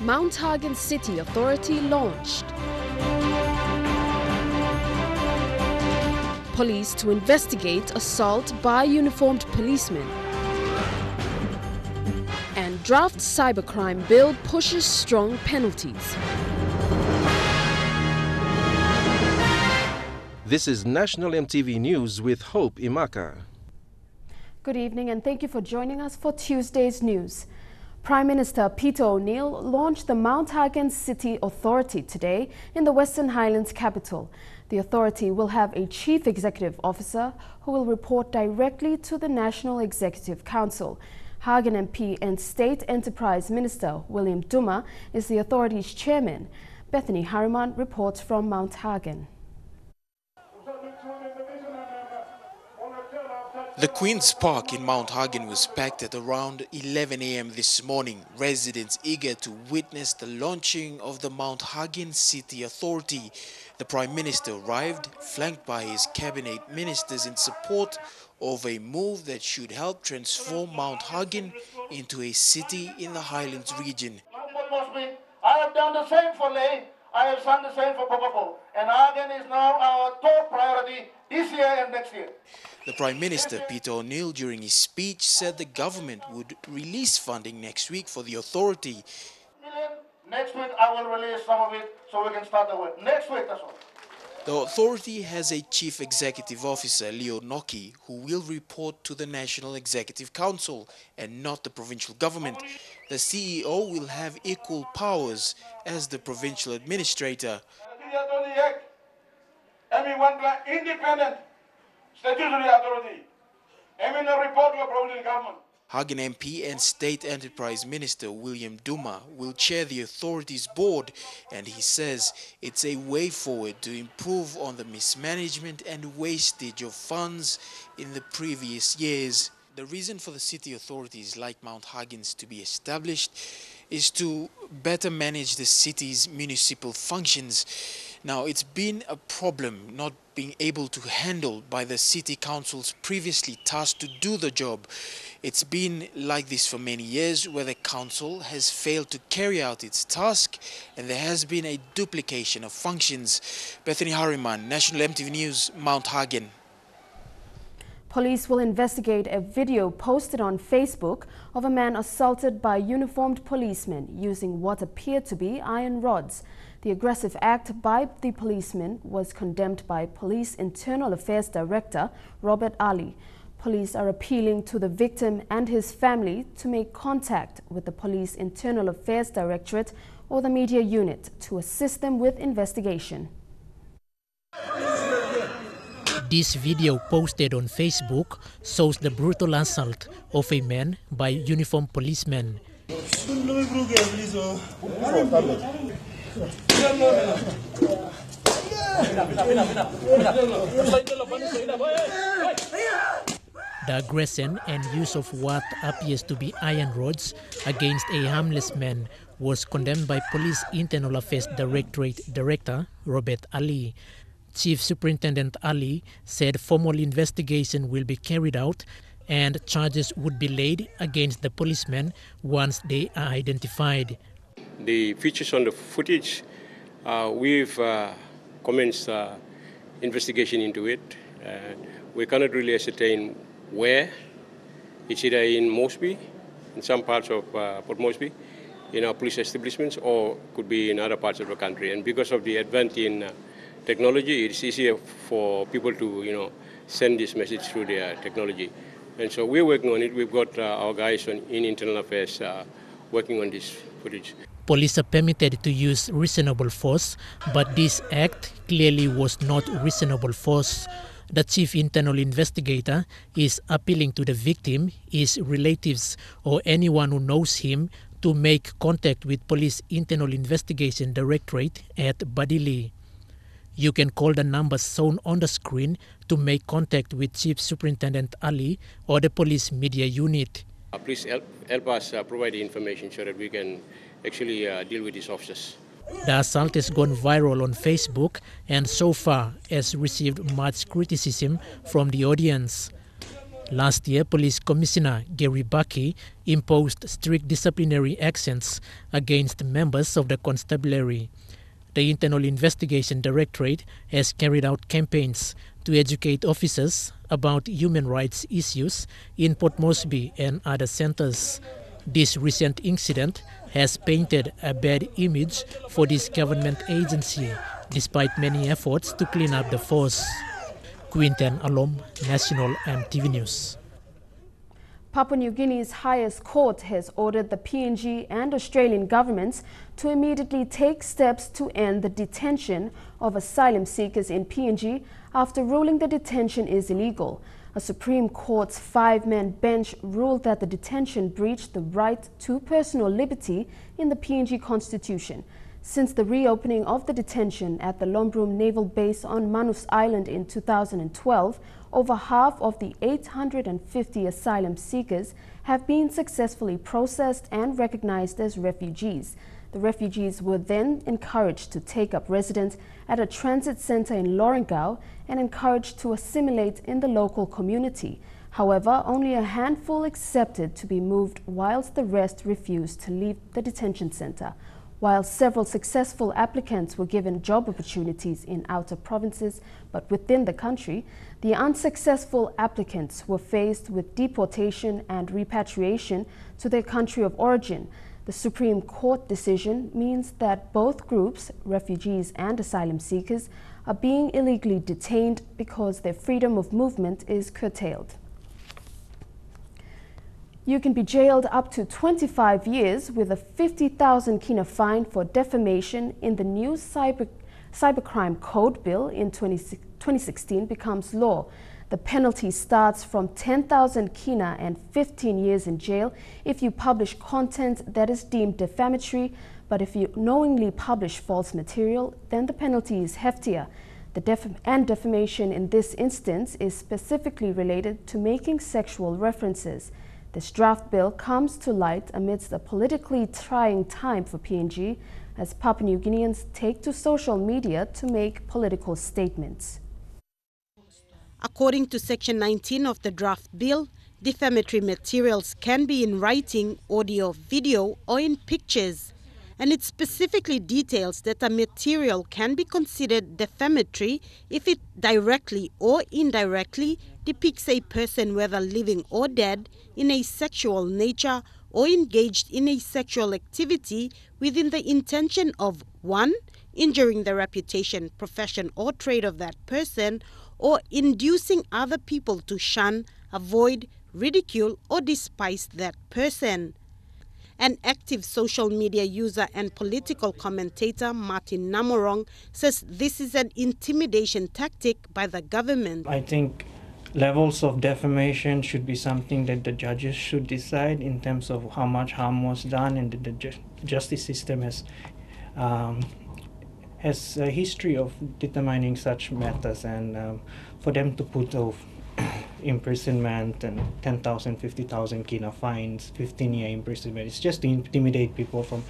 Mount Hagen City Authority launched. Police to investigate assault by uniformed policemen. And draft cybercrime bill pushes strong penalties. This is National EMTV News with Hope Imaka. Good evening and thank you for joining us for Tuesday's news. Prime Minister Peter O'Neill launched the Mount Hagen City Authority today in the Western Highlands capital. The authority will have a chief executive officer who will report directly to the National Executive Council. Hagen MP and State Enterprise Minister William Duma is the authority's chairman. Bethany Harriman reports from Mount Hagen. The Queen's Park in Mount Hagen was packed at around 11 a.m. this morning. Residents eager to witness the launching of the Mount Hagen City Authority. The Prime Minister arrived, flanked by his cabinet ministers in support of a move that should help transform Mount Hagen into a city in the Highlands region. I have done the same for Ley, I have done the same for Popopo, and Hagen is now our top priority this year and next year. The Prime Minister, Peter O'Neill, during his speech said the government would release funding next week for the authority. Next week I will release some of it so we can start the work. Next week, that's all. The authority has a chief executive officer, Leo Noki, who will report to the National Executive Council and not the provincial government. The CEO will have equal powers as the provincial administrator. Independent statutory authority. Report to the provincial government. Hagen MP and State Enterprise Minister William Duma will chair the authority's board, and he says it's a way forward to improve on the mismanagement and wastage of funds in the previous years. The reason for the city authorities like Mount Hagen's to be established is to better manage the city's municipal functions. Now, it's been a problem not being able to handle by the city councils previously tasked to do the job. It's been like this for many years, where the council has failed to carry out its task and there has been a duplication of functions. Bethany Harriman, National EMTV News, Mount Hagen. Police will investigate a video posted on Facebook of a man assaulted by uniformed policemen using what appeared to be iron rods. The aggressive act by the policeman was condemned by Police Internal Affairs Director Robert Ali. Police are appealing to the victim and his family to make contact with the Police Internal Affairs Directorate or the media unit to assist them with investigation. This video posted on Facebook shows the brutal assault of a man by uniformed policemen. The aggression and use of what appears to be iron rods against a harmless man was condemned by Police Internal Affairs Directorate Director Robert Ali. Chief Superintendent Ali said formal investigation will be carried out and charges would be laid against the policemen once they are identified. The features on the footage, we've commenced investigation into it. We cannot really ascertain where. It's either in Mosby, in some parts of Port Moresby, in our police establishments, or could be in other parts of the country. And because of the advent in technology, it's easier for people to, send this message through their technology. And so we're working on it. We've got our guys in internal affairs working on this footage. Police are permitted to use reasonable force, but this act clearly was not reasonable force. The chief internal investigator is appealing to the victim, his relatives, or anyone who knows him to make contact with Police Internal Investigation Directorate at Badili. You can call the numbers shown on the screen to make contact with Chief Superintendent Ali or the police media unit. Please help us provide the information so that we can actually deal with these officers. The assault has gone viral on Facebook and so far has received much criticism from the audience. Last year, Police Commissioner Gary Bucky imposed strict disciplinary actions against members of the constabulary. The Internal Investigation Directorate has carried out campaigns to educate officers about human rights issues in Port Moresby and other centres. This recent incident has painted a bad image for this government agency, despite many efforts to clean up the force. Quinten Alom, National EMTV News. Papua New Guinea's highest court has ordered the PNG and Australian governments to immediately take steps to end the detention of asylum seekers in PNG after ruling the detention is illegal. A Supreme Court's 5-man bench ruled that the detention breached the right to personal liberty in the PNG Constitution. Since the reopening of the detention at the Lombroom Naval Base on Manus Island in 2012, over half of the 850 asylum seekers have been successfully processed and recognized as refugees. The refugees were then encouraged to take up residence at a transit center in Lorengau and encouraged to assimilate in the local community. However, only a handful accepted to be moved, whilst the rest refused to leave the detention center. While several successful applicants were given job opportunities in outer provinces but within the country, the unsuccessful applicants were faced with deportation and repatriation to their country of origin. The Supreme Court decision means that both groups, refugees and asylum seekers, are being illegally detained because their freedom of movement is curtailed. You can be jailed up to 25 years with a 50,000 kina fine for defamation in the new cybercrime code bill in 2016 becomes law. The penalty starts from 10,000 kina and 15 years in jail if you publish content that is deemed defamatory, but if you knowingly publish false material, then the penalty is heftier. The defamation in this instance is specifically related to making sexual references. This draft bill comes to light amidst a politically trying time for PNG as Papua New Guineans take to social media to make political statements. According to Section 19 of the draft bill, defamatory materials can be in writing, audio, video, or in pictures. And it specifically details that a material can be considered defamatory if it directly or indirectly depicts a person, whether living or dead, in a sexual nature or engaged in a sexual activity within the intention of 1. Injuring the reputation, profession or trade of that person, or inducing other people to shun, avoid, ridicule or despise that person. An active social media user and political commentator, Martin Namorong, says this is an intimidation tactic by the government. I think levels of defamation should be something that the judges should decide in terms of how much harm was done, and the justice system has a history of determining such matters, and for them to put off imprisonment and 10,000, 50,000 kina fines, 15-year imprisonment. It's just to intimidate people from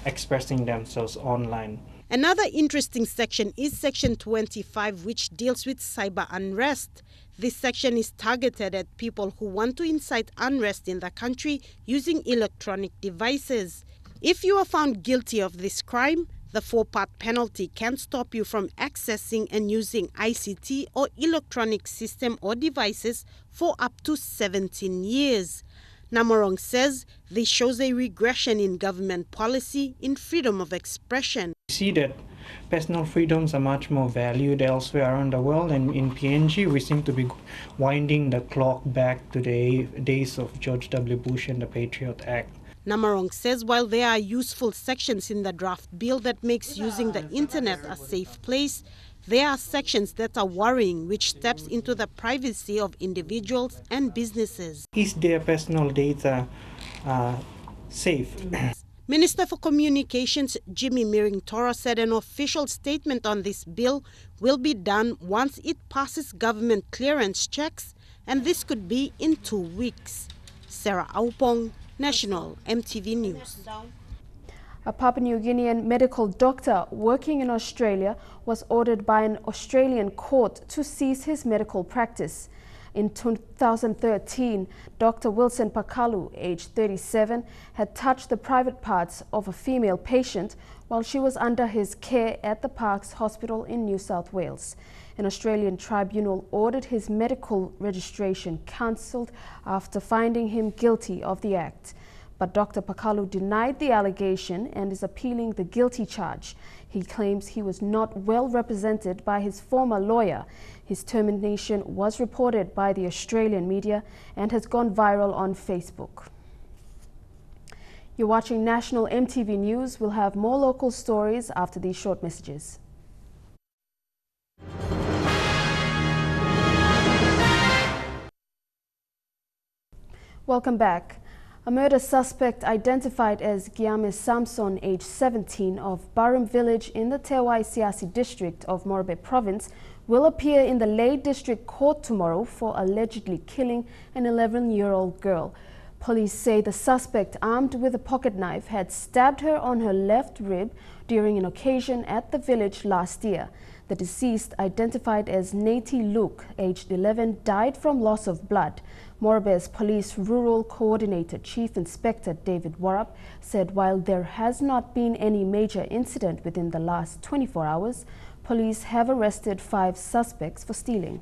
expressing themselves online. Another interesting section is Section 25, which deals with cyber unrest. This section is targeted at people who want to incite unrest in the country using electronic devices. If you are found guilty of this crime, the 4-part penalty can stop you from accessing and using ICT or electronic system or devices for up to 17 years. Namorong says this shows a regression in government policy in freedom of expression. We see that personal freedoms are much more valued elsewhere around the world, and in PNG we seem to be winding the clock back to the days of George W. Bush and the Patriot Act. Namorong says while there are useful sections in the draft bill that makes using the internet a safe place, there are sections that are worrying, which steps into the privacy of individuals and businesses. Is their personal data safe? Minister for Communications Jimmy Miring-Toro said an official statement on this bill will be done once it passes government clearance checks, and this could be in 2 weeks. Sarah Aupong, National EMTV News. A Papua New Guinean medical doctor working in Australia was ordered by an Australian court to cease his medical practice. In 2013, Dr. Wilson Pakalu, aged 37, had touched the private parts of a female patient while she was under his care at the Parks Hospital in New South Wales. An Australian tribunal ordered his medical registration cancelled after finding him guilty of the act. But Dr. Pakalu denied the allegation and is appealing the guilty charge. He claims he was not well represented by his former lawyer. His termination was reported by the Australian media and has gone viral on Facebook. You're watching National EMTV News. We'll have more local stories after these short messages. Welcome back. A murder suspect identified as Giame Samson, age 17, of Barum village in the Tewai Siasi district of Morobe province, will appear in the Lay District Court tomorrow for allegedly killing an 11-year-old girl. Police say the suspect, armed with a pocket knife, had stabbed her on her left rib during an occasion at the village last year. The deceased, identified as Nati Luke, aged 11, died from loss of blood. Morobe's Police Rural Coordinator Chief Inspector David Warrap said while there has not been any major incident within the last 24 hours, police have arrested 5 suspects for stealing.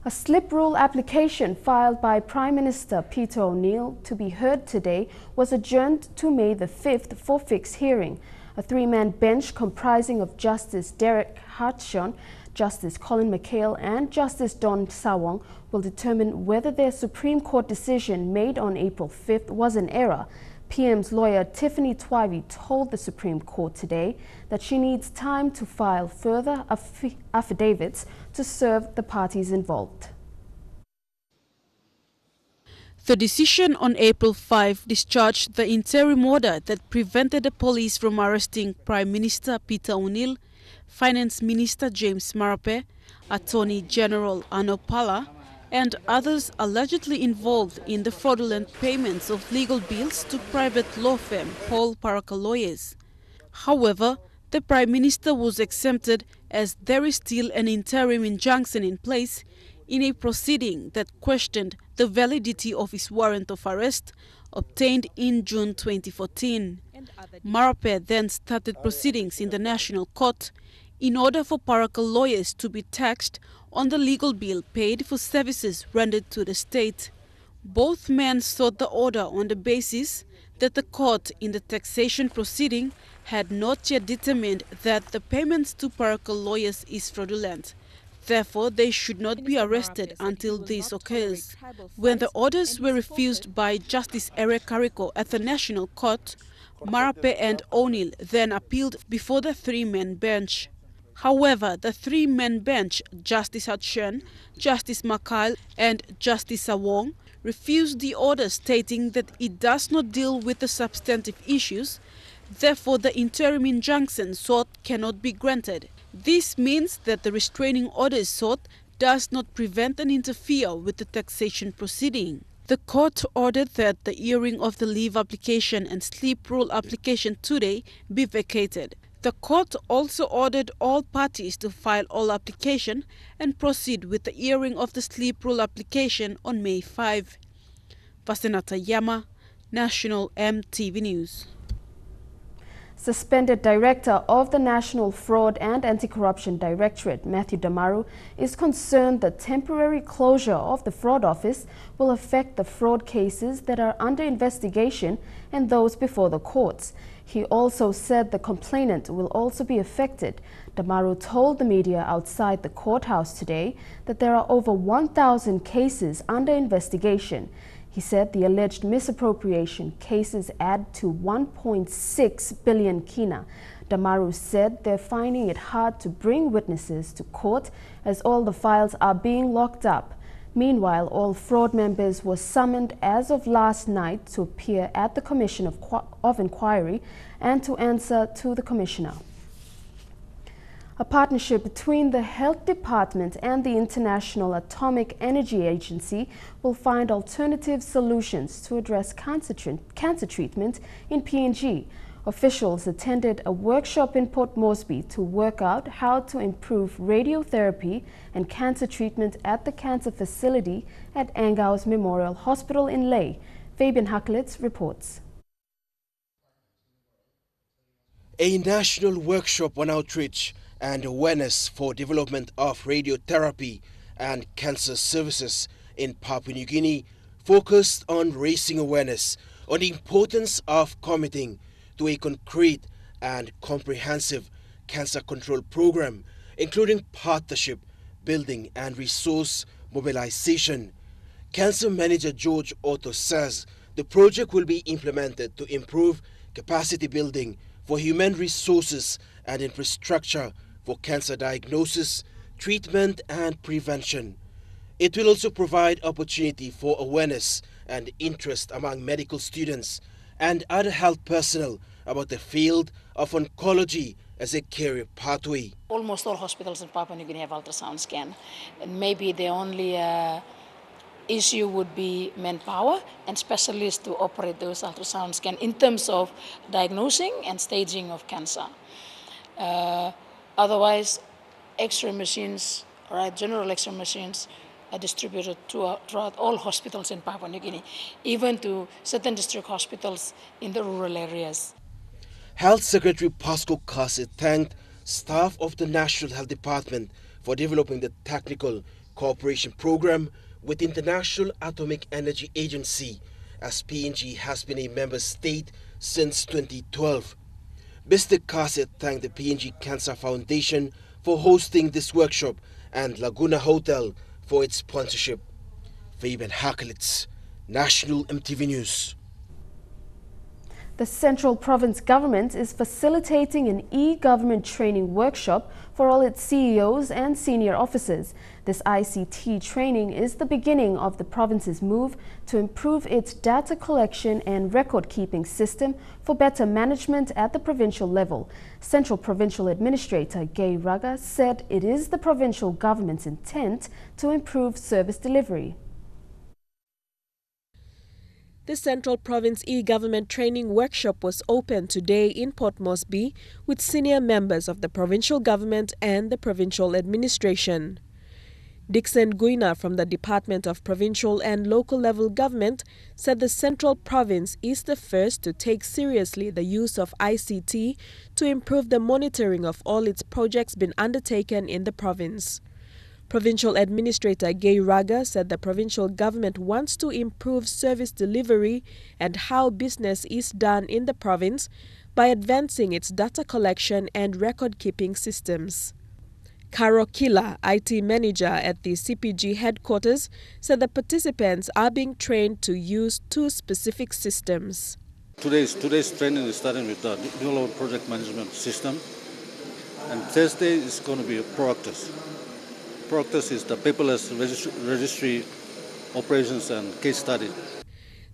A slip rule application filed by Prime Minister Peter O'Neill to be heard today was adjourned to May the 5th for fixed hearing. A 3-man bench comprising of Justice Derek Hartshorn, Justice Colin McHale and Justice Don Sawong will determine whether their Supreme Court decision made on April 5th was an error. PM's lawyer Tiffany Twyvey told the Supreme Court today that she needs time to file further affidavits to serve the parties involved. The decision on April 5 discharged the interim order that prevented the police from arresting Prime Minister Peter O'Neill, Finance Minister James Marape, Attorney General Ano Pala, and others allegedly involved in the fraudulent payments of legal bills to private law firm Paul Paraka Lawyers. However, the Prime Minister was exempted as there is still an interim injunction in place in a proceeding that questioned the validity of his warrant of arrest obtained in June 2014. Marape then started proceedings in the National Court in order for Paraka Lawyers to be taxed on the legal bill paid for services rendered to the state. Both men sought the order on the basis that the court in the taxation proceeding had not yet determined that the payments to Paraka Lawyers is fraudulent. Therefore, they should not be arrested until this occurs. When the orders were refused by Justice Eric Kariko at the National Court, Marape and O'Neill then appealed before the 3-man bench. However, the 3-man bench, Justice Hartshorn, Justice McKyle and Justice Sawong, refused the order, stating that it does not deal with the substantive issues. Therefore, the interim injunction sought cannot be granted. This means that the restraining order sought does not prevent and interfere with the taxation proceeding. The court ordered that the hearing of the leave application and sleep rule application today be vacated. The court also ordered all parties to file all application and proceed with the hearing of the sleep rule application on May 5. Vasenata Yama, National EMTV News. Suspended Director of the National Fraud and Anti-Corruption Directorate, Matthew Damaru, is concerned the temporary closure of the fraud office will affect the fraud cases that are under investigation and those before the courts. He also said the complainant will also be affected. Damaru told the media outside the courthouse today that there are over 1,000 cases under investigation. He said the alleged misappropriation cases add to 1.6 billion kina. Damaru said they're finding it hard to bring witnesses to court as all the files are being locked up. Meanwhile, all fraud members were summoned as of last night to appear at the Commission of Inquiry and to answer to the Commissioner. A partnership between the Health Department and the International Atomic Energy Agency will find alternative solutions to address cancer treatment in PNG. Officials attended a workshop in Port Moresby to work out how to improve radiotherapy and cancer treatment at the cancer facility at Angau's Memorial Hospital in Lae. Fabian Hakelitz reports. A national workshop on outreach and awareness for development of radiotherapy and cancer services in Papua New Guinea focused on raising awareness on the importance of committing to a concrete and comprehensive cancer control program, including partnership, building and resource mobilization. Cancer Manager George Otto says the project will be implemented to improve capacity building for human resources and infrastructure for cancer diagnosis, treatment and prevention. It will also provide opportunity for awareness and interest among medical students and other health personnel about the field of oncology as a career pathway. Almost all hospitals in Papua New Guinea have ultrasound scan, and maybe the only issue would be manpower and specialists to operate those ultrasound scan in terms of diagnosing and staging of cancer. Otherwise, X-ray machines, right, general X-ray machines are distributed throughout all hospitals in Papua New Guinea, even to certain district hospitals in the rural areas. Health Secretary Pasco Kasi thanked staff of the National Health Department for developing the technical cooperation program with International Atomic Energy Agency, as PNG has been a member state since 2012. Mr. Kasi thanked the PNG Cancer Foundation for hosting this workshop and Laguna Hotel for its sponsorship. Fabian Hakelitz, National EMTV News. The Central Province Government is facilitating an e-government training workshop for all its CEOs and senior officers. This ICT training is the beginning of the province's move to improve its data collection and record-keeping system for better management at the provincial level. Central Provincial Administrator Gay Raga said it is the provincial government's intent to improve service delivery. The Central Province e-Government Training Workshop was opened today in Port Moresby with senior members of the provincial government and the provincial administration. Dixon Guina from the Department of Provincial and Local Level Government said the Central Province is the first to take seriously the use of ICT to improve the monitoring of all its projects being undertaken in the province. Provincial Administrator Gay Raga said the provincial government wants to improve service delivery and how business is done in the province by advancing its data collection and record-keeping systems. Karo Kila, IT manager at the CPG headquarters, said the participants are being trained to use two specific systems. Today's training is starting with the development project management system, and Thursday is going to be a Proctus. Proctus is the paperless registry operations and case study.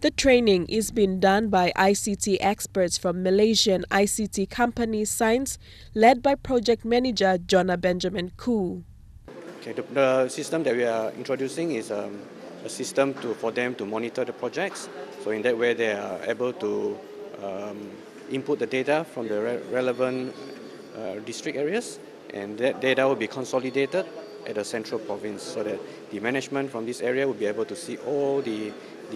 The training is being done by ICT experts from Malaysian ICT company Science, led by project manager Jonah Benjamin Koo. Okay, the system that we are introducing is a system for them to monitor the projects. So in that way, they are able to input the data from the relevant district areas, and that data will be consolidated at the central province so that the management from this area will be able to see all the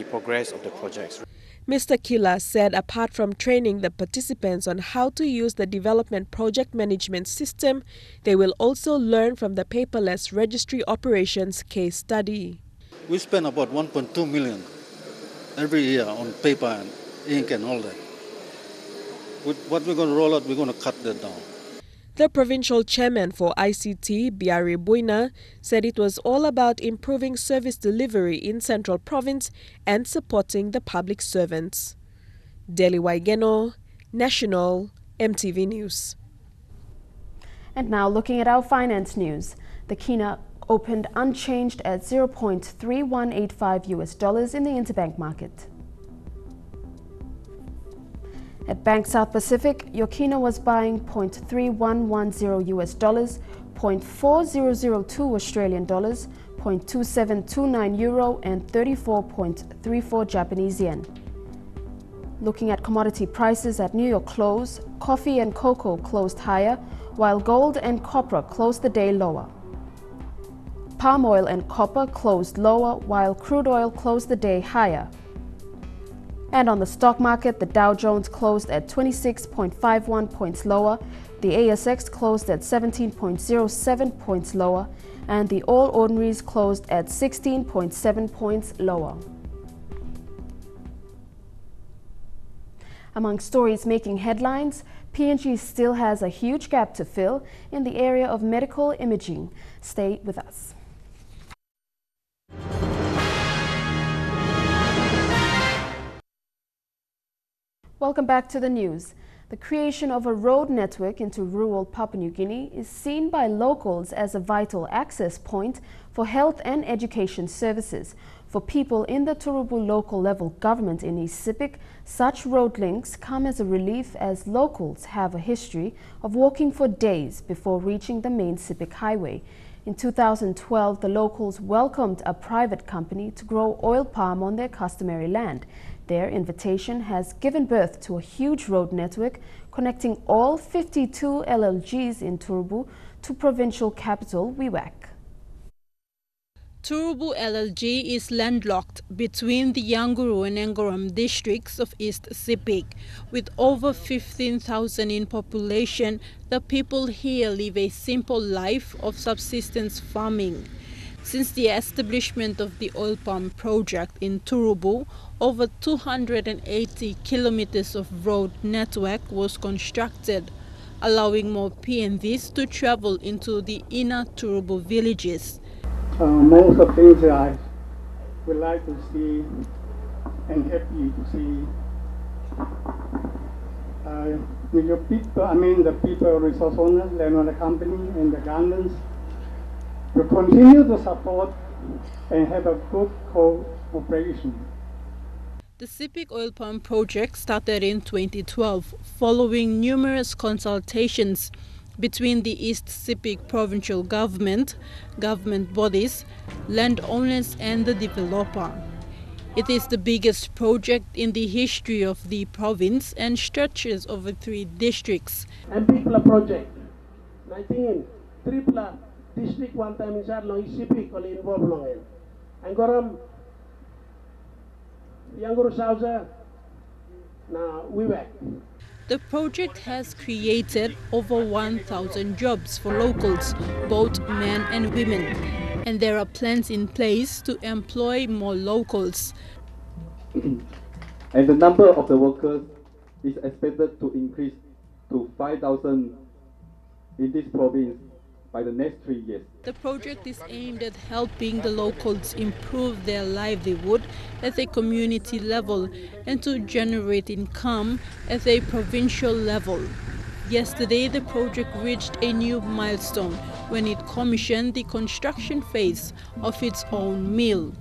progress of the projects. Mr. Kila said apart from training the participants on how to use the development project management system, they will also learn from the paperless registry operations case study. We spend about 1.2 million every year on paper and ink and all that. With what we're going to roll out, we're going to cut that down. The provincial chairman for ICT, Biari Buina, said it was all about improving service delivery in Central Province and supporting the public servants. Deli Waigeno, National EMTV News. And now looking at our finance news. The Kina opened unchanged at $0.3185 in the interbank market. At Bank South Pacific, your Kina was buying $0.3110 $0.4002 Australian dollars, $0.2729 euro and 34.34 Japanese yen. Looking at commodity prices at New York close, coffee and cocoa closed higher, while gold and copper closed the day lower. Palm oil and copper closed lower, while crude oil closed the day higher. And on the stock market, the Dow Jones closed at 26.51 points lower, the ASX closed at 17.07 points lower, and the All Ordinaries closed at 16.7 points lower. Among stories making headlines, PNG still has a huge gap to fill in the area of medical imaging. Stay with us. Welcome back to the news. The creation of a road network into rural Papua New Guinea is seen by locals as a vital access point for health and education services. For people in the Turubu local level government in East Sepik, such road links come as a relief as locals have a history of walking for days before reaching the main Sepik highway. In 2012, the locals welcomed a private company to grow oil palm on their customary land. Their invitation has given birth to a huge road network connecting all 52 LLGs in Turubu to provincial capital Wewak. Turubu LLG is landlocked between the Yanguru and Engoram districts of East Sepik. With over 15,000 in population, the people here live a simple life of subsistence farming. Since the establishment of the oil palm project in Turubu, over 280 kilometers of road network was constructed, allowing more PNVs to travel into the inner Turubu villages. Most of things I would like to see and happy to see the people, the people, resource owners, landowner company and the governments will continue to support and have a good cooperation. The Sepik oil palm project started in 2012 following numerous consultations between the East Sepik provincial government bodies, landowners and the developer. It is the biggest project in the history of the province and stretches over 3 districts. And people project 19 Tripla district one time inside long Sepik only involved long end. And Goram Yanguru Sauza now Wewak. The project has created over 1,000 jobs for locals, both men and women, and there are plans in place to employ more locals. And the number of the workers is expected to increase to 5,000 in this province by the next 3 years. The project is aimed at helping the locals improve their livelihood at a community level and to generate income at a provincial level. Yesterday, the project reached a new milestone when it commissioned the construction phase of its own mill.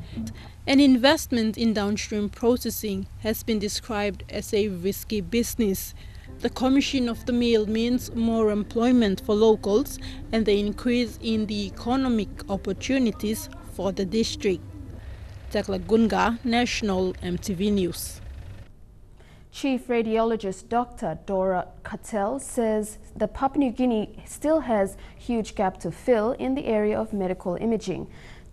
An investment in downstream processing has been described as a risky business. The commission of the mill means more employment for locals and the increase in the economic opportunities for the district. Tekla Gunga, National EMTV News. Chief Radiologist Dr. Dora Cattell says that Papua New Guinea still has huge gap to fill in the area of medical imaging.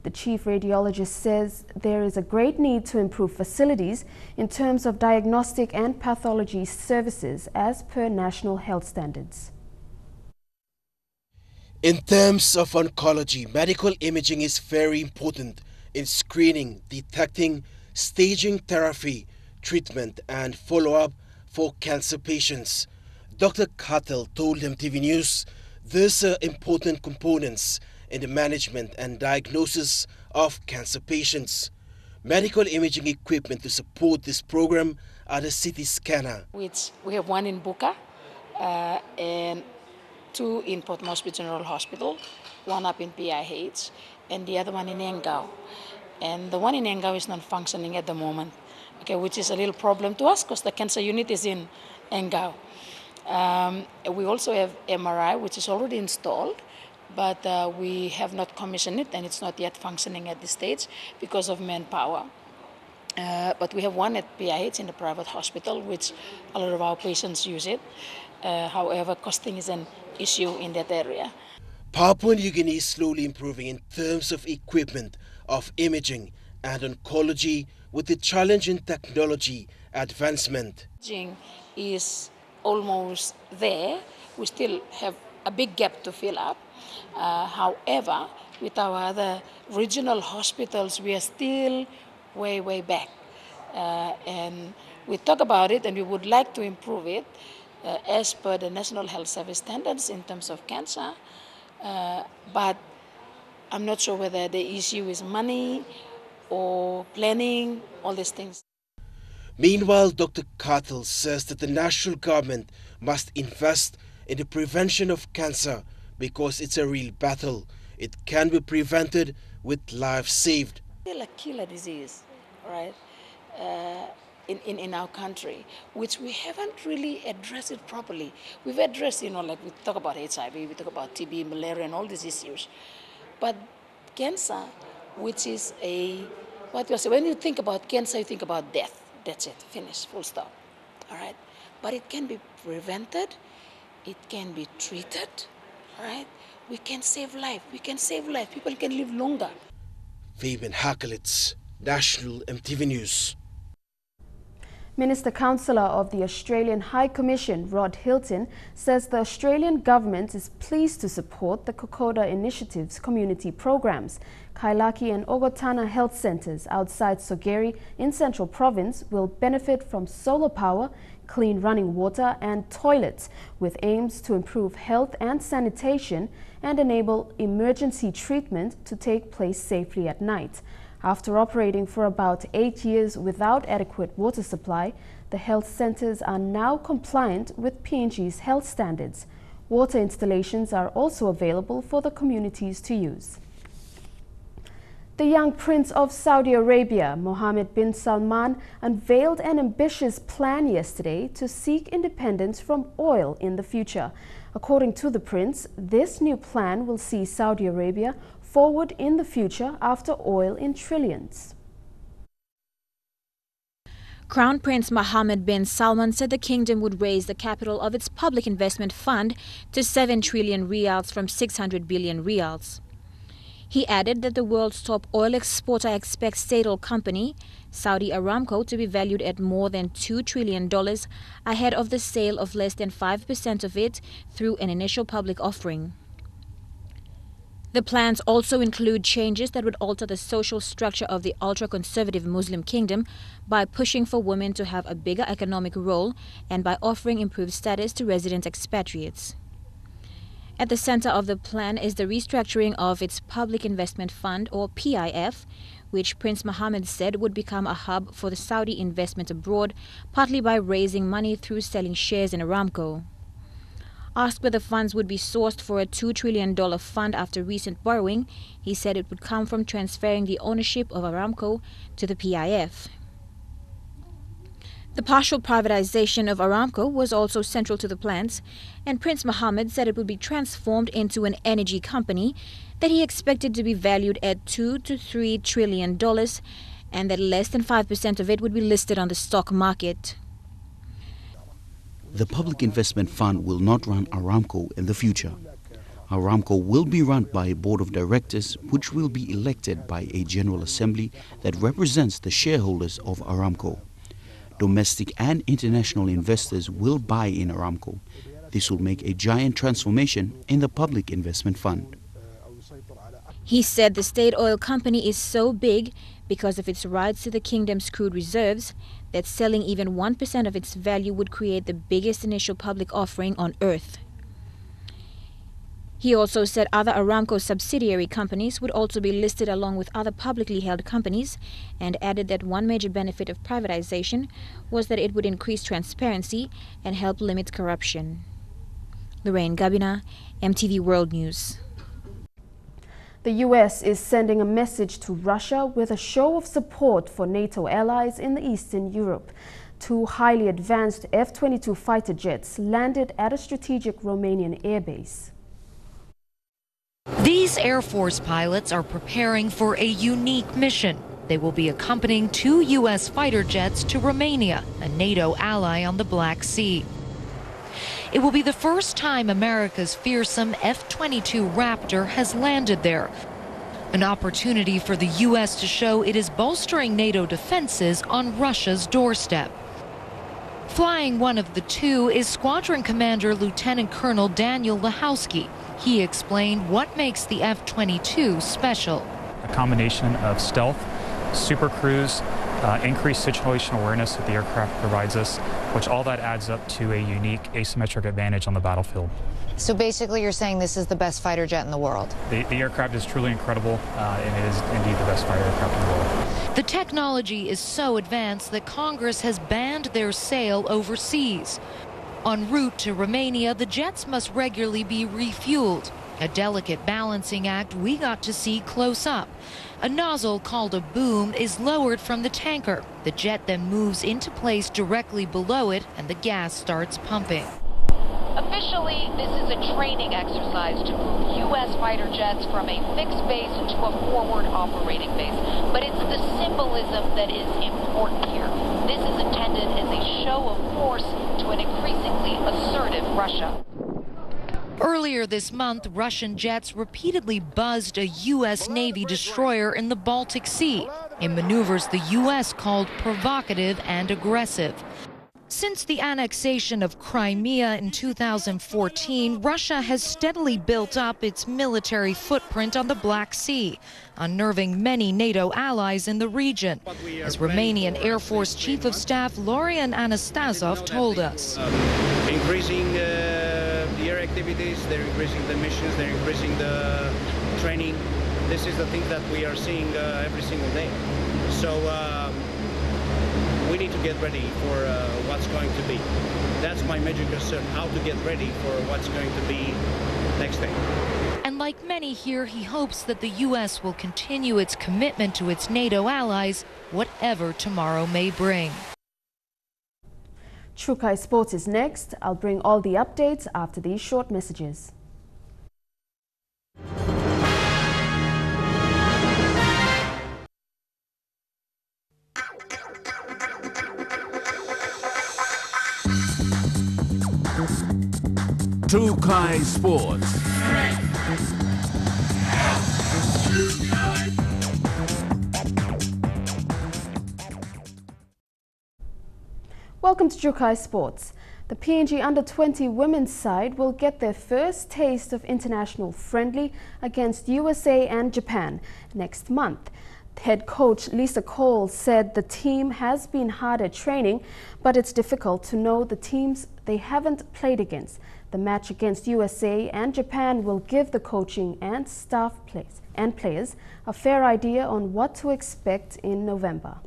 The chief radiologist says there is a great need to improve facilities in terms of diagnostic and pathology services as per national health standards. In terms of oncology, medical imaging is very important in screening, detecting, staging therapy, treatment and follow-up for cancer patients. Dr. Cattell told EMTV News these are important components in the management and diagnosis of cancer patients. Medical imaging equipment to support this program are the CT scanner. Which we have one in Buka and 2 in Port Moresby General Hospital, one up in PIH and the other one in Engau. And the one in Engau is not functioning at the moment, okay, which is a little problem to us because the cancer unit is in Engau. We also have MRI, which is already installed, but we have not commissioned it and it's not yet functioning at this stage because of manpower. But we have one at PIH in the private hospital, which a lot of our patients use it. However, costing is an issue in that area. Papua New Guinea is slowly improving in terms of equipment, of imaging and oncology, with the challenge in technology advancement. Imaging is almost there. We still have a big gap to fill up. However, with our other regional hospitals, we are still way back. And we talk about it and we would like to improve it as per the National Health Service standards in terms of cancer. But I'm not sure whether the issue is money or planning, all these things. Meanwhile, Dr. Katel says that the national government must invest in the prevention of cancer because it's a real battle. It can be prevented with lives saved. Still a killer disease, right, in our country, which we haven't really addressed it properly. We've addressed, like we talk about HIV, we talk about TB, malaria, and all these issues. But cancer, which is when you think about cancer, you think about death. That's it, finish, full stop. All right? But it can be prevented, it can be treated, all right? We can save life, people can live longer. Fabian Hakelitz, National EMTV News. Minister Councillor of the Australian High Commission, Rod Hilton, says the Australian government is pleased to support the Kokoda Initiative's community programs. Kailaki and Ogotana health centres outside Sogeri in Central Province will benefit from solar power, clean running water and toilets, with aims to improve health and sanitation and enable emergency treatment to take place safely at night. After operating for about 8 years without adequate water supply, the health centres are now compliant with PNG's health standards. Water installations are also available for the communities to use. The young Prince of Saudi Arabia, Mohammed bin Salman, unveiled an ambitious plan yesterday to seek independence from oil in the future. According to the Prince, this new plan will see Saudi Arabia forward in the future after oil in trillions. Crown Prince Mohammed bin Salman said the kingdom would raise the capital of its public investment fund to 7 trillion riyals from 600 billion riyals. He added that the world's top oil exporter expects state-owned company, Saudi Aramco, to be valued at more than $2 trillion ahead of the sale of less than 5% of it through an initial public offering. The plans also include changes that would alter the social structure of the ultra-conservative Muslim kingdom by pushing for women to have a bigger economic role and by offering improved status to resident expatriates. At the center of the plan is the restructuring of its Public Investment Fund, or PIF, which Prince Mohammed said would become a hub for the Saudi investment abroad, partly by raising money through selling shares in Aramco. Asked whether funds would be sourced for a $2 trillion fund after recent borrowing, he said it would come from transferring the ownership of Aramco to the PIF. The partial privatization of Aramco was also central to the plans, and Prince Mohammed said it would be transformed into an energy company that he expected to be valued at $2 to $3 trillion and that less than 5% of it would be listed on the stock market. The Public Investment Fund will not run Aramco in the future. Aramco will be run by a board of directors which will be elected by a General Assembly that represents the shareholders of Aramco. Domestic and international investors will buy in Aramco. This will make a giant transformation in the Public Investment Fund. He said the state oil company is so big because of its rights to the kingdom's crude reserves that selling even 1% of its value would create the biggest initial public offering on earth. He also said other Aramco subsidiary companies would also be listed along with other publicly held companies, and added that one major benefit of privatization was that it would increase transparency and help limit corruption. Lorraine Gabina, EMTV World News. The U.S. is sending a message to Russia with a show of support for NATO allies in the Eastern Europe. 2 highly advanced F-22 fighter jets landed at a strategic Romanian airbase. These Air Force pilots are preparing for a unique mission, They will be accompanying 2 U.S. fighter jets to Romania, a NATO ally on the Black Sea. It will be the first time America's fearsome F-22 Raptor has landed there. An opportunity for the U.S. to show it is bolstering NATO defenses on Russia's doorstep. Flying one of the 2 is Squadron Commander Lieutenant Colonel Daniel Lachowski. He explained what makes the F-22 special. A combination of stealth, super cruise, increased situational awareness that the aircraft provides us, which all that adds up to a unique asymmetric advantage on the battlefield. So basically you're saying this is the best fighter jet in the world? The aircraft is truly incredible, and it is indeed the best fighter aircraft in the world. The technology is so advanced that Congress has banned their sale overseas. En route to Romania, the jets must regularly be refueled. A delicate balancing act we got to see close up. A nozzle called a boom is lowered from the tanker. The jet then moves into place directly below it, and the gas starts pumping. Officially, this is a training exercise to move U.S. fighter jets from a fixed base to a forward operating base. But it's the symbolism that is important here. This is intended as a show of force to an increasingly assertive Russia. Earlier this month, Russian jets repeatedly buzzed a U.S. Navy destroyer in the Baltic Sea, in maneuvers the U.S. called provocative and aggressive. Since the annexation of Crimea in 2014, Russia has steadily built up its military footprint on the Black Sea, unnerving many NATO allies in the region, as Romanian Air Force Chief of Staff Lorian Anastasov told us. Increasing the air activities, they're increasing the missions, they're increasing the training. This is the thing that we are seeing every single day. So we need to get ready for what's going to be. That's my major concern, how to get ready for what's going to be next day. And like many here, he hopes that the U.S. will continue its commitment to its NATO allies, whatever tomorrow may bring. Trukai Sports is next. I'll bring all the updates after these short messages. Trukai Sports. Welcome to Trukai Sports. The PNG Under-20 women's side will get their first taste of international friendly against USA and Japan next month. Head coach Lisa Cole said the team has been hard at training, but it's difficult to know the teams they haven't played against. The match against USA and Japan will give the coaching and staff players a fair idea on what to expect in November.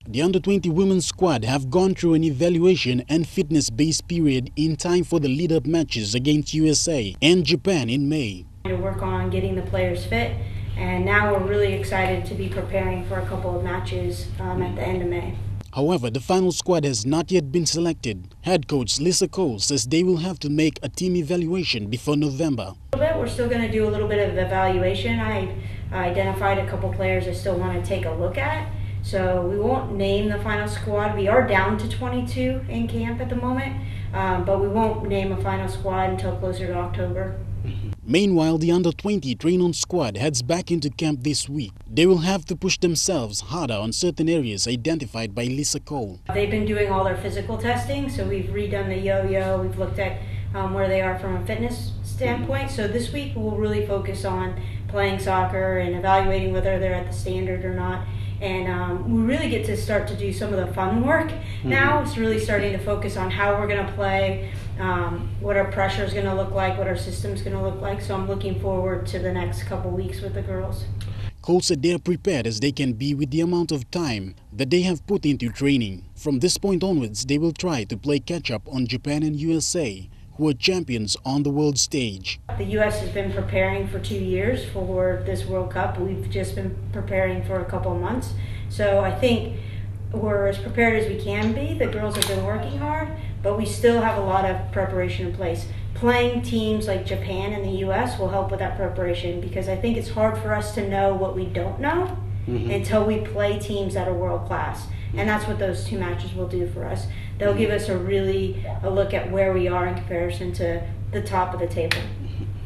The Under-20 women's squad have gone through an evaluation and fitness-based period in time for the lead-up matches against USA and Japan in May. To work on getting the players fit, and now we're really excited to be preparing for a couple of matches at the end of May. However, the final squad has not yet been selected. Head coach Lisa Cole says they will have to make a team evaluation before November. We're still going to do a little bit of evaluation. I identified a couple players I still want to take a look at. So we won't name the final squad. We are down to 22 in camp at the moment, but we won't name a final squad until closer to October. Meanwhile, the Under-20 train-on squad heads back into camp this week. They will have to push themselves harder on certain areas identified by Lisa Cole. They've been doing all their physical testing, so we've redone the yo-yo, we've looked at where they are from a fitness standpoint. So this week we'll really focus on playing soccer and evaluating whether they're at the standard or not. And we really get to start to do some of the fun work now. It's really starting to focus on how we're going to play, what our pressure is going to look like, what our system's going to look like. So I'm looking forward to the next couple weeks with the girls. Cole said they are prepared as they can be with the amount of time that they have put into training. From this point onwards, they will try to play catch-up on Japan and USA, who are champions on the world stage. The U.S. has been preparing for 2 years for this World Cup. We've just been preparing for a couple of months. So I think we're as prepared as we can be. The girls have been working hard, but we still have a lot of preparation in place. Playing teams like Japan and the U.S. will help with that preparation, because I think it's hard for us to know what we don't know. until we play teams that are world class. And that's what those two matches will do for us. They'll give us a look at where we are in comparison to the top of the table.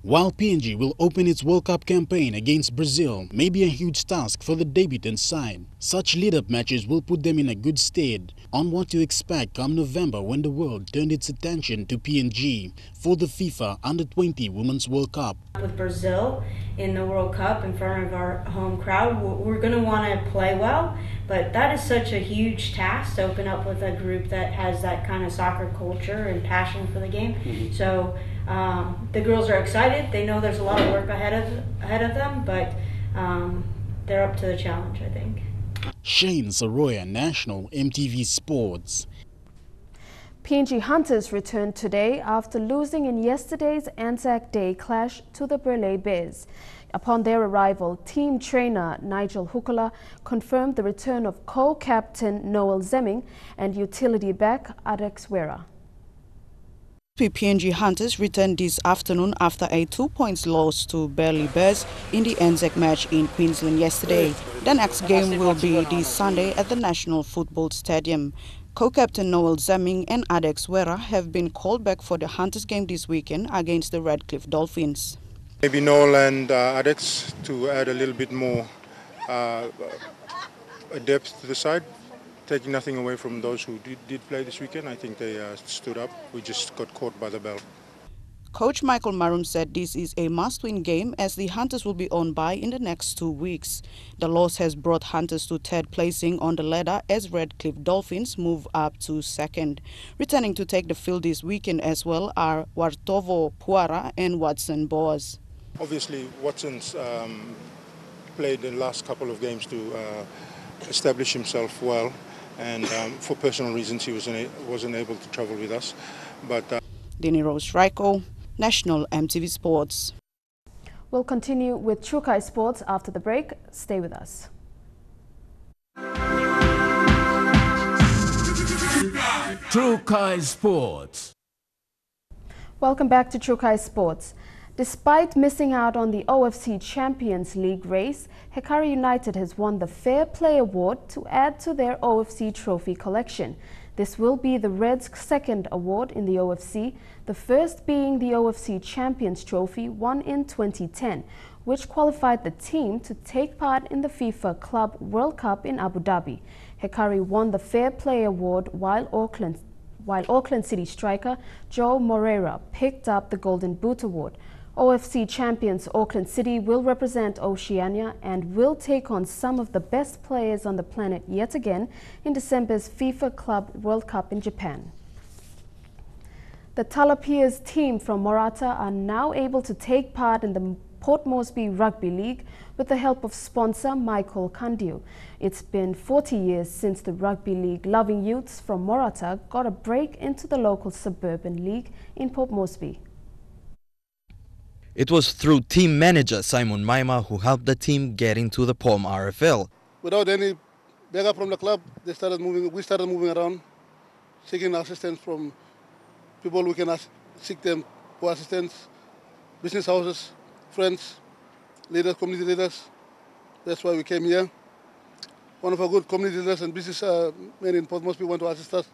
While PNG will open its World Cup campaign against Brazil, may be a huge task for the debutant side. Such lead-up matches will put them in a good stead on what to expect come November when the world turned its attention to PNG for the FIFA Under-20 Women's World Cup. With Brazil in the World Cup in front of our home crowd, we're going to want to play well, but that is such a huge task to open up with a group that has that kind of soccer culture and passion for the game. So the girls are excited. They know there's a lot of work ahead of them, but they're up to the challenge, I think. Shane Saroya, National EMTV Sports. PNG Hunters returned today after losing in yesterday's Anzac Day clash to the Burleigh Bears. Upon their arrival, team trainer Nigel Hukula confirmed the return of co-captain Noel Zemming and utility back Adex Wera. PNG Hunters returned this afternoon after a 2-point loss to Burleigh Bears in the Anzac match in Queensland yesterday. The next game will be this Sunday at the National Football Stadium. Co-captain Noel Zemming and Adex Wera have been called back for the Hunters game this weekend against the Redcliffe Dolphins. Maybe Noel and Adex to add a little bit more depth to the side. Taking nothing away from those who did play this weekend. I think they stood up. We just got caught by the bell. Coach Michael Marum said this is a must-win game as the Hunters will be on bye in the next 2 weeks. The loss has brought Hunters to third placing on the ladder as Redcliffe Dolphins move up to second. Returning to take the field this weekend as well are Wartovo Puara and Watson Boas. Obviously, Watson's played the last couple of games to establish himself well. And for personal reasons, he wasn't able to travel with us. But Dini Rose Raiko, National EMTV Sports. We'll continue with Trukai Sports after the break. Stay with us. Trukai Sports. Welcome back to Trukai Sports. Despite missing out on the OFC Champions League race, Hekari United has won the Fair Play Award to add to their OFC trophy collection. This will be the Reds' second award in the OFC, the first being the OFC Champions Trophy won in 2010, which qualified the team to take part in the FIFA Club World Cup in Abu Dhabi. Hekari won the Fair Play Award while Auckland City striker Joe Moreira picked up the Golden Boot Award. OFC champions Auckland City will represent Oceania and will take on some of the best players on the planet yet again in December's FIFA Club World Cup in Japan. The Talapias team from Morata are now able to take part in the Port Moresby Rugby League with the help of sponsor Michael Kandiu. It's been 40 years since the rugby league-loving youths from Morata got a break into the local suburban league in Port Moresby. It was through team manager Simon Maima who helped the team get into the POM RFL. Without any backup from the club, we started moving around, seeking assistance from people we can seek them for assistance, business houses, friends, leaders, community leaders. That's why we came here. One of our good community leaders and business men in Port Moresby went to assist us,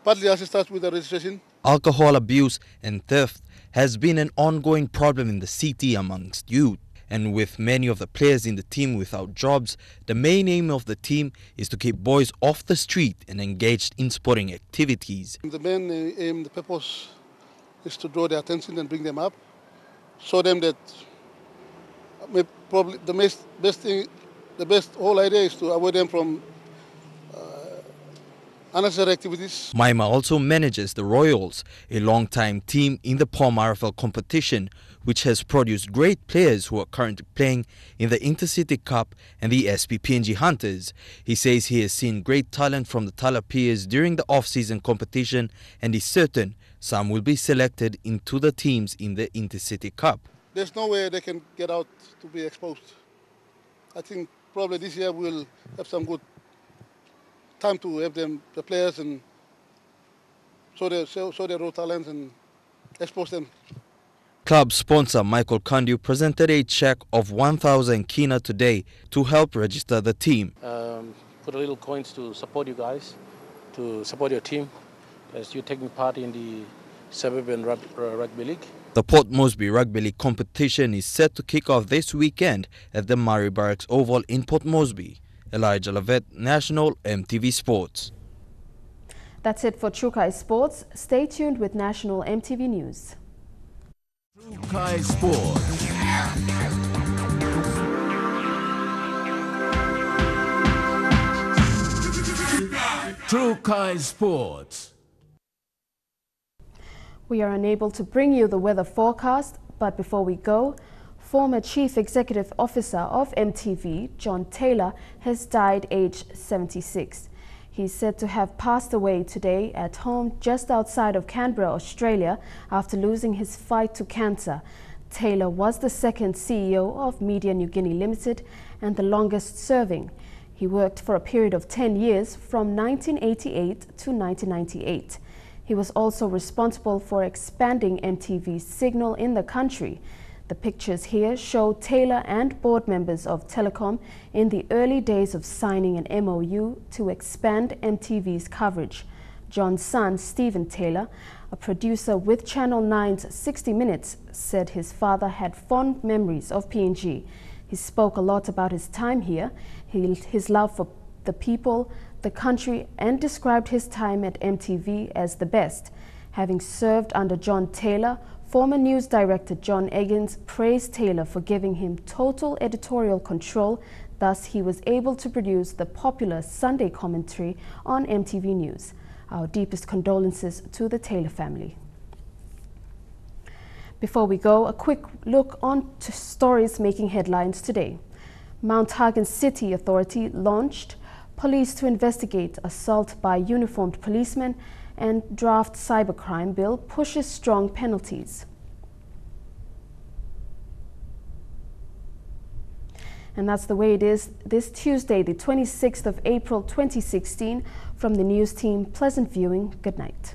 partly assist us with the registration. Alcohol abuse and theft has been an ongoing problem in the city amongst youth. And with many of the players in the team without jobs, the main aim of the team is to keep boys off the street and engaged in sporting activities. The main aim, the purpose, is to draw their attention and bring them up, show them that probably the best whole idea is to avoid them from unnecessary activities. Maima also manages the Royals, a long-time team in the POM RFL competition, which has produced great players who are currently playing in the Intercity Cup and the SP PNG Hunters. He says he has seen great talent from the Talapias during the off-season competition and is certain some will be selected into the teams in the Intercity Cup. There's no way they can get out to be exposed. I think probably this year we'll have some good time to have them, the players, and show their raw talents and expose them. Club sponsor Michael Kandu presented a check of 1,000 kina today to help register the team. Put a little coins to support you guys, to support your team as you're taking part in the Suburban Rugby League. The Port Moresby Rugby League competition is set to kick off this weekend at the Murray Barracks Oval in Port Moresby. Elijah Lavet, National EMTV Sports. That's it for True Kai Sports. Stay tuned with National EMTV News. True Kai Sports. True Kai Sports. We are unable to bring you the weather forecast, but before we go, former Chief Executive Officer of EMTV, John Taylor, has died aged 76. He is said to have passed away today at home just outside of Canberra, Australia, after losing his fight to cancer. Taylor was the second CEO of Media New Guinea Limited and the longest serving. He worked for a period of 10 years from 1988 to 1998. He was also responsible for expanding EMTV's signal in the country. The pictures here show Taylor and board members of Telecom in the early days of signing an MOU to expand EMTV's coverage. John's son, Stephen Taylor, a producer with Channel 9's 60 Minutes, said his father had fond memories of PNG. He spoke a lot about his time here, his love for the people, the country, and described his time at EMTV as the best. Having served under John Taylor, former news director John Eggins praised Taylor for giving him total editorial control. Thus, he was able to produce the popular Sunday commentary on EMTV News. Our deepest condolences to the Taylor family. Before we go, a quick look on to stories making headlines today. Mount Hagen City Authority launched police to investigate assault by uniformed policemen, and draft cybercrime bill pushes strong penalties. And that's the way it is this Tuesday, the 26th of April 2016. From the news team, pleasant viewing. Good night.